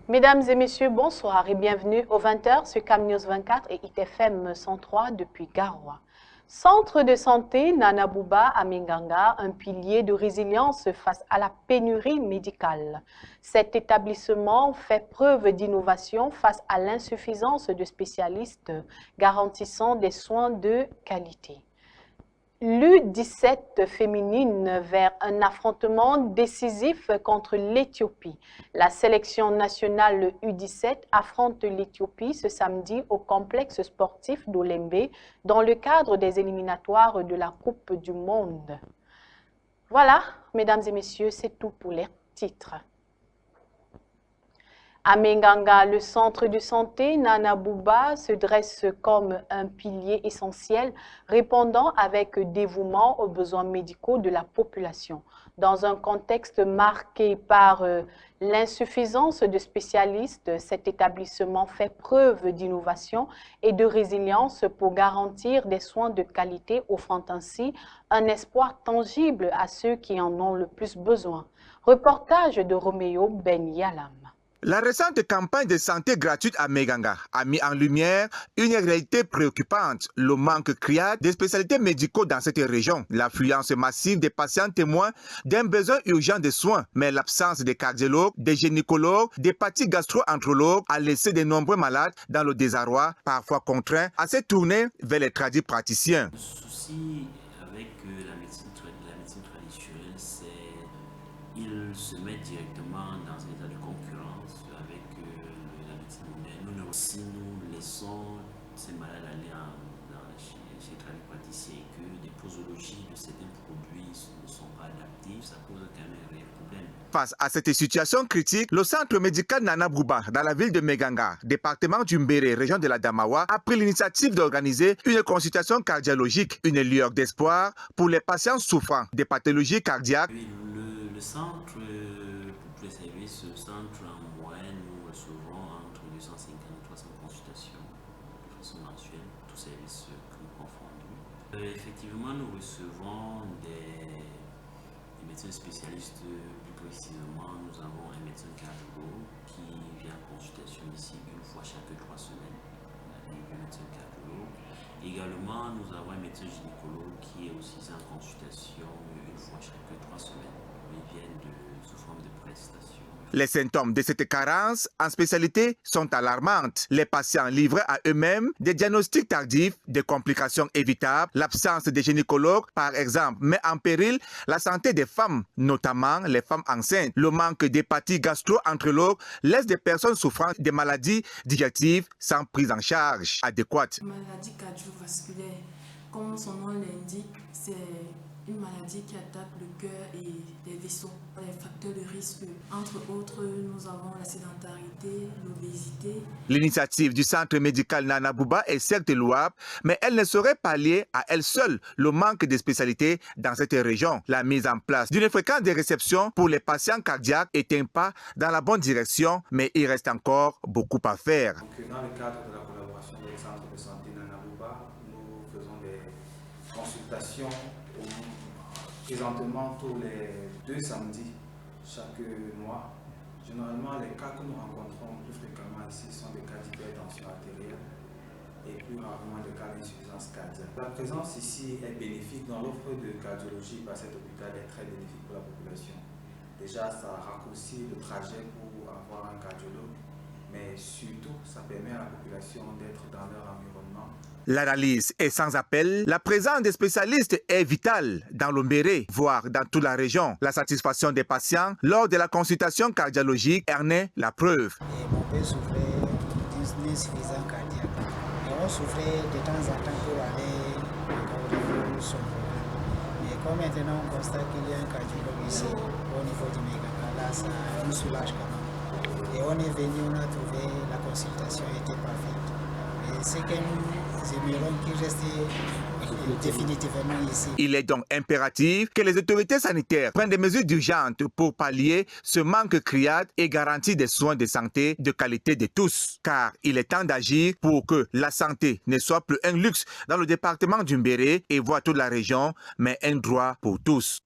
Mesdames et messieurs, bonsoir et bienvenue au 20h sur Cam News 24 et ITFM 103 depuis Garoua. Centre de santé Nana Bouba à Minganga, un pilier de résilience face à la pénurie médicale. Cet établissement fait preuve d'innovation face à l'insuffisance de spécialistes garantissant des soins de qualité. L'U17 féminine vers un affrontement décisif contre l'Éthiopie. La sélection nationale U17 affronte l'Éthiopie ce samedi au complexe sportif d'Olembe dans le cadre des éliminatoires de la Coupe du Monde. Voilà, mesdames et messieurs, c'est tout pour les titres. À Minganga, le centre de santé Nana Bouba se dresse comme un pilier essentiel répondant avec dévouement aux besoins médicaux de la population. Dans un contexte marqué par l'insuffisance de spécialistes, cet établissement fait preuve d'innovation et de résilience pour garantir des soins de qualité, offrant ainsi un espoir tangible à ceux qui en ont le plus besoin. Reportage de Roméo Ben Yalam. La récente campagne de santé gratuite à Minganga a mis en lumière une réalité préoccupante, le manque criard des spécialités médicaux dans cette région. L'affluence massive des patients témoins d'un besoin urgent de soins, mais l'absence des cardiologues, des gynécologues, des gastro-entérologues a laissé de nombreux malades dans le désarroi, parfois contraints à se tourner vers les tradis praticiens. Le souci avec la médecine traditionnelle, c'est qu'ils se mettent directement dans un état de concurrence avec la médecine moderne. Si nous laissons ces malades aller chez les tradipraticiens et que des posologies de certains produits ne sont pas adaptées, ça pose quand même un réel problème. Face à cette situation critique, le centre médical Nana Bouba, dans la ville de Minganga, département du Mbéré, région de la Damawa, a pris l'initiative d'organiser une consultation cardiologique, une lueur d'espoir pour les patients souffrant des pathologies cardiaques. Oui, le centre, pour tous les services, le centre en moyenne, nous recevons entre 250 et 300 consultations de façon mensuelle, tous services confondus. Effectivement, nous recevons des médecins spécialistes. Plus précisément, nous avons un médecin cardiologue qui vient en consultation ici une fois chaque 3 semaines. On a un médecin cardiologue. Également, nous avons un médecin gynécologue qui est aussi en consultation une fois chaque 3 semaines. Ils viennent sous forme de prestations. Les symptômes de cette carence en spécialité sont alarmantes. Les patients livrés à eux-mêmes, des diagnostics tardifs, des complications évitables, l'absence de gynécologues, par exemple, met en péril la santé des femmes, notamment les femmes enceintes. Le manque d'hépatie gastro-entérologue laisse des personnes souffrant des maladies digestives sans prise en charge adéquate. Maladie cardiovasculaire, comme son nom l'indique, c'est une maladie qui attaque le cœur et les vaisseaux. Les facteurs de risque, entre autres, nous avons la sédentarité, l'obésité. L'initiative du centre médical Nana Bouba est certes louable, mais elle ne saurait pallier à elle seule le manque de spécialités dans cette région. La mise en place d'une fréquence de réception pour les patients cardiaques est un pas dans la bonne direction, mais il reste encore beaucoup à faire. Donc, dans le cadre de la collaboration avec le centre de santé Nana Bouba, nous faisons des consultations présentement tous les 2 samedis chaque mois. Généralement, les cas que nous rencontrons plus fréquemment ici sont des cas d'hypertension artérielle et plus rarement des cas d'insuffisance cardiaque. La présence ici est bénéfique dans l'offre de cardiologie par cet hôpital est très bénéfique pour la population. Déjà, ça raccourcit le trajet pour avoir un cardiologue, mais surtout, ça permet à la population d'être dans leur environnement. L'analyse est sans appel. La présence des spécialistes est vitale dans le Mbéré, voire dans toute la région. La satisfaction des patients lors de la consultation cardiologique en est la preuve. Mon père souffrait d'une insuffisance cardiaque. Et on souffrait de temps en temps pour aller au son programme. Mais comme maintenant on constate qu'il y a un cardiologue ici, au niveau du Minganga, là ça nous soulage quand même. Et on est venu, on a trouvé la consultation était parfaite. Mais c'est que nous aimerions qu'il reste définitivement ici. Il est donc impératif que les autorités sanitaires prennent des mesures urgentes pour pallier ce manque criard et garantir des soins de santé de qualité de tous. Car il est temps d'agir pour que la santé ne soit plus un luxe dans le département du Mbéré et voire toute la région, mais un droit pour tous.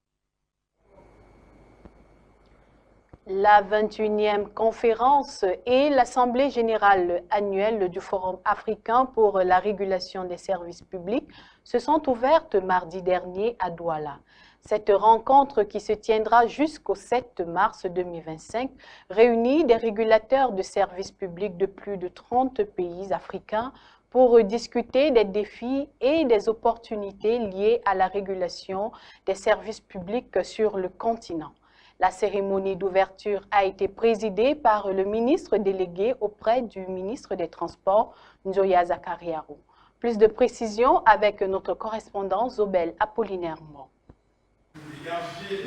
La 21e conférence et l'Assemblée générale annuelle du Forum africain pour la régulation des services publics se sont ouvertes mardi dernier à Douala. Cette rencontre qui se tiendra jusqu'au 7 mars 2025 réunit des régulateurs de services publics de plus de 30 pays africains pour discuter des défis et des opportunités liées à la régulation des services publics sur le continent. La cérémonie d'ouverture a été présidée par le ministre délégué auprès du ministre des Transports, Njoya Zakariarou. Plus de précisions avec notre correspondant Zobel Apollinaire.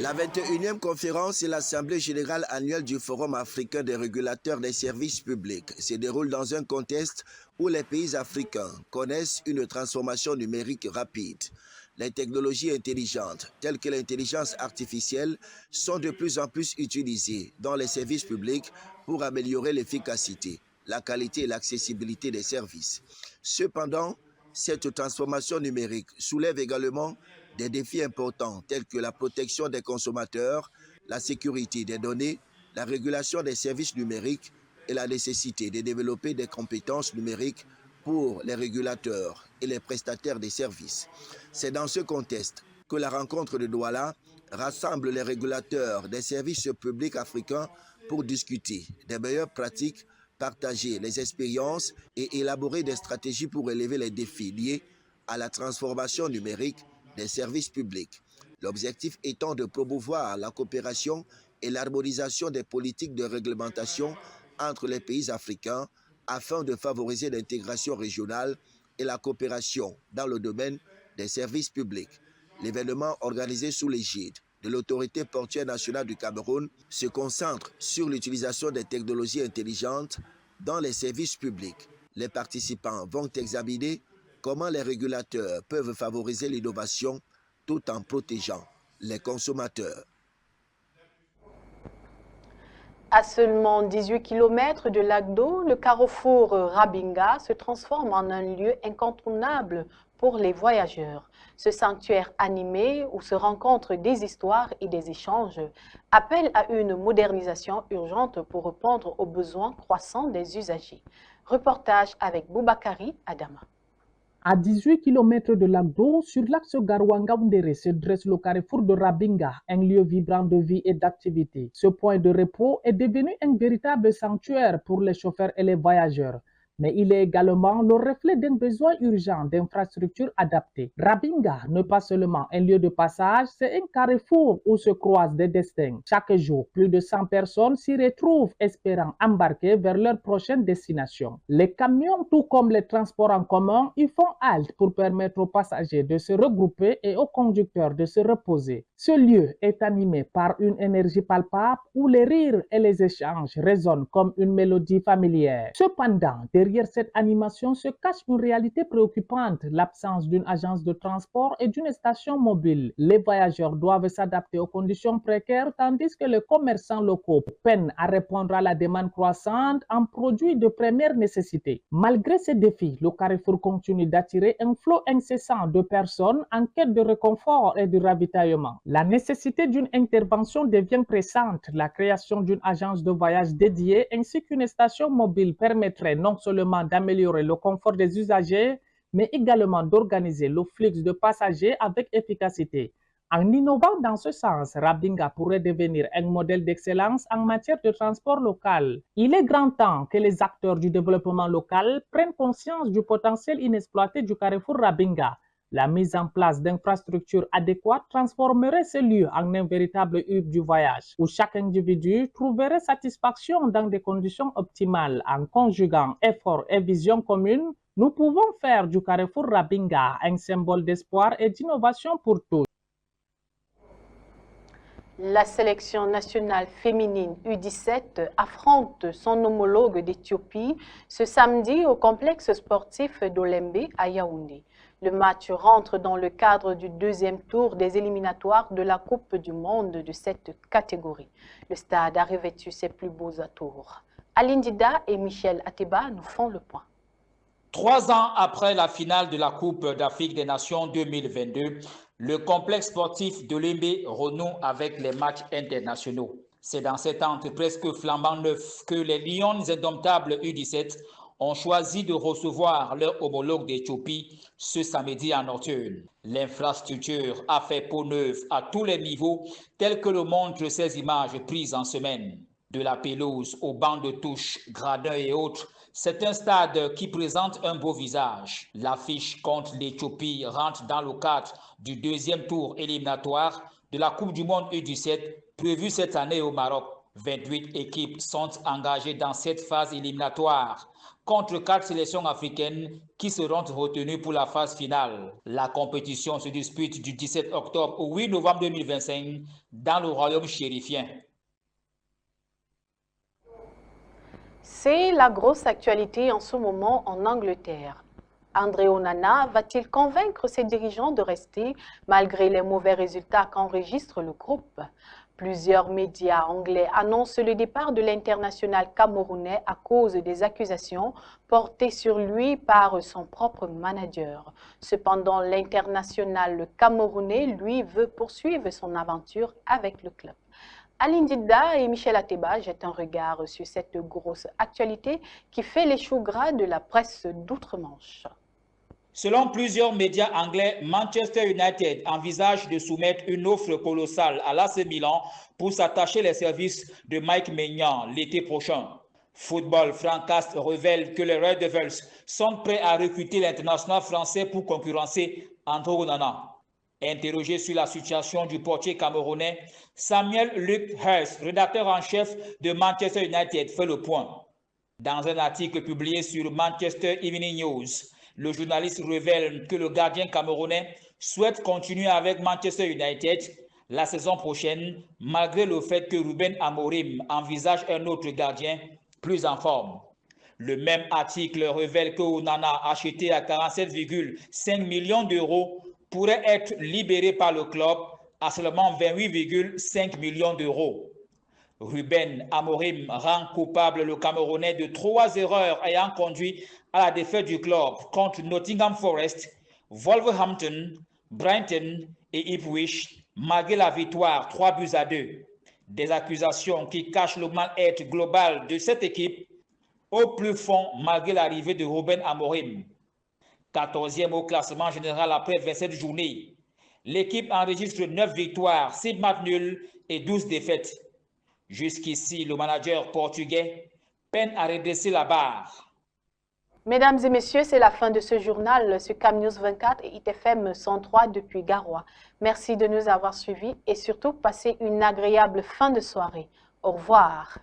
La 21e conférence et l'Assemblée générale annuelle du Forum africain des régulateurs des services publics se déroulent dans un contexte où les pays africains connaissent une transformation numérique rapide. Les technologies intelligentes, telles que l'intelligence artificielle, sont de plus en plus utilisées dans les services publics pour améliorer l'efficacité, la qualité et l'accessibilité des services. Cependant, cette transformation numérique soulève également des défis importants tels que la protection des consommateurs, la sécurité des données, la régulation des services numériques et la nécessité de développer des compétences numériques pour les régulateurs et les prestataires des services. C'est dans ce contexte que la rencontre de Douala rassemble les régulateurs des services publics africains pour discuter des meilleures pratiques, partager les expériences et élaborer des stratégies pour relever les défis liés à la transformation numérique des services publics. L'objectif étant de promouvoir la coopération et l'harmonisation des politiques de réglementation entre les pays africains afin de favoriser l'intégration régionale et la coopération dans le domaine des services publics. L'événement organisé sous l'égide de l'autorité portuaire nationale du Cameroun se concentre sur l'utilisation des technologies intelligentes dans les services publics. Les participants vont examiner comment les régulateurs peuvent favoriser l'innovation tout en protégeant les consommateurs. À seulement 18 km de Lagdo, le carrefour Rabinga se transforme en un lieu incontournable pour les voyageurs. Ce sanctuaire animé où se rencontrent des histoires et des échanges appelle à une modernisation urgente pour répondre aux besoins croissants des usagers. Reportage avec Boubakari Adama. À 18 km de Lagdo, sur l'axe Garouanga-Oundéré se dresse le carrefour de Rabinga, un lieu vibrant de vie et d'activité. Ce point de repos est devenu un véritable sanctuaire pour les chauffeurs et les voyageurs. Mais il est également le reflet d'un besoin urgent d'infrastructures adaptées. Rabinga n'est pas seulement un lieu de passage, c'est un carrefour où se croisent des destins. Chaque jour, plus de 100 personnes s'y retrouvent espérant embarquer vers leur prochaine destination. Les camions, tout comme les transports en commun, y font halte pour permettre aux passagers de se regrouper et aux conducteurs de se reposer. Ce lieu est animé par une énergie palpable où les rires et les échanges résonnent comme une mélodie familière. Cependant, derrière cette animation se cache une réalité préoccupante, l'absence d'une agence de transport et d'une station mobile. Les voyageurs doivent s'adapter aux conditions précaires tandis que les commerçants locaux peinent à répondre à la demande croissante en produits de première nécessité. Malgré ces défis, le carrefour continue d'attirer un flot incessant de personnes en quête de réconfort et de ravitaillement. La nécessité d'une intervention devient pressante. La création d'une agence de voyage dédiée ainsi qu'une station mobile permettrait non seulement d'améliorer le confort des usagers, mais également d'organiser le flux de passagers avec efficacité. En innovant dans ce sens, Rabinga pourrait devenir un modèle d'excellence en matière de transport local. Il est grand temps que les acteurs du développement local prennent conscience du potentiel inexploité du carrefour Rabinga. La mise en place d'infrastructures adéquates transformerait ce lieu en un véritable hub du voyage, où chaque individu trouverait satisfaction dans des conditions optimales. En conjuguant efforts et vision commune, nous pouvons faire du carrefour Rabinga un symbole d'espoir et d'innovation pour tous. La sélection nationale féminine U17 affronte son homologue d'Éthiopie ce samedi au complexe sportif d'Olembe à Yaoundé. Le match rentre dans le cadre du deuxième tour des éliminatoires de la Coupe du Monde de cette catégorie. Le stade a revêtu ses plus beaux atours. Aline Dida et Michel Ateba nous font le point. 3 ans après la finale de la Coupe d'Afrique des Nations 2022, le complexe sportif de l'Olembe renoue avec les matchs internationaux. C'est dans cette entre presque flambant neuf que les Lions indomptables U17 ont choisi de recevoir leur homologue d'Éthiopie ce samedi en nocturne. L'infrastructure a fait peau neuve à tous les niveaux, tels que le montrent ces images prises en semaine. De la pelouse aux bancs de touche, gradins et autres, c'est un stade qui présente un beau visage. L'affiche contre l'Éthiopie rentre dans le cadre du deuxième tour éliminatoire de la Coupe du Monde U17 prévue cette année au Maroc. 28 équipes sont engagées dans cette phase éliminatoire contre 4 sélections africaines qui seront retenues pour la phase finale. La compétition se dispute du 17 octobre au 8 novembre 2025 dans le royaume chérifien. C'est la grosse actualité en ce moment en Angleterre. André Onana va-t-il convaincre ses dirigeants de rester malgré les mauvais résultats qu'enregistre le groupe? Plusieurs médias anglais annoncent le départ de l'international camerounais à cause des accusations portées sur lui par son propre manager. Cependant, l'international camerounais, lui, veut poursuivre son aventure avec le club. Aline Dida et Michel Ateba jettent un regard sur cette grosse actualité qui fait les choux gras de la presse d'outre-Manche. Selon plusieurs médias anglais, Manchester United envisage de soumettre une offre colossale à l'AC Milan pour s'attacher les services de Mike Maignan l'été prochain. Football Francast révèle que les Red Devils sont prêts à recruter l'international français pour concurrencer André Onana. Interrogé sur la situation du portier camerounais, Samuel Luke Hurst, rédacteur en chef de Manchester United, fait le point. Dans un article publié sur Manchester Evening News, le journaliste révèle que le gardien camerounais souhaite continuer avec Manchester United la saison prochaine, malgré le fait que Ruben Amorim envisage un autre gardien plus en forme. Le même article révèle que Onana, acheté à 47,5 millions d'euros, pourrait être libéré par le club à seulement 28,5 millions d'euros. Ruben Amorim rend coupable le Camerounais de 3 erreurs ayant conduit à la défaite du club contre Nottingham Forest, Wolverhampton, Brighton et Ipswich, malgré la victoire 3-2. Des accusations qui cachent le mal-être global de cette équipe au plus fond malgré l'arrivée de Ruben Amorim. 14e au classement général après 27 journées. L'équipe enregistre 9 victoires, 6 matchs nuls et 12 défaites. Jusqu'ici, le manager portugais peine à redresser la barre. Mesdames et messieurs, c'est la fin de ce journal sur Cam News 24 et ITFM 103 depuis Garoua. Merci de nous avoir suivis et surtout passez une agréable fin de soirée. Au revoir.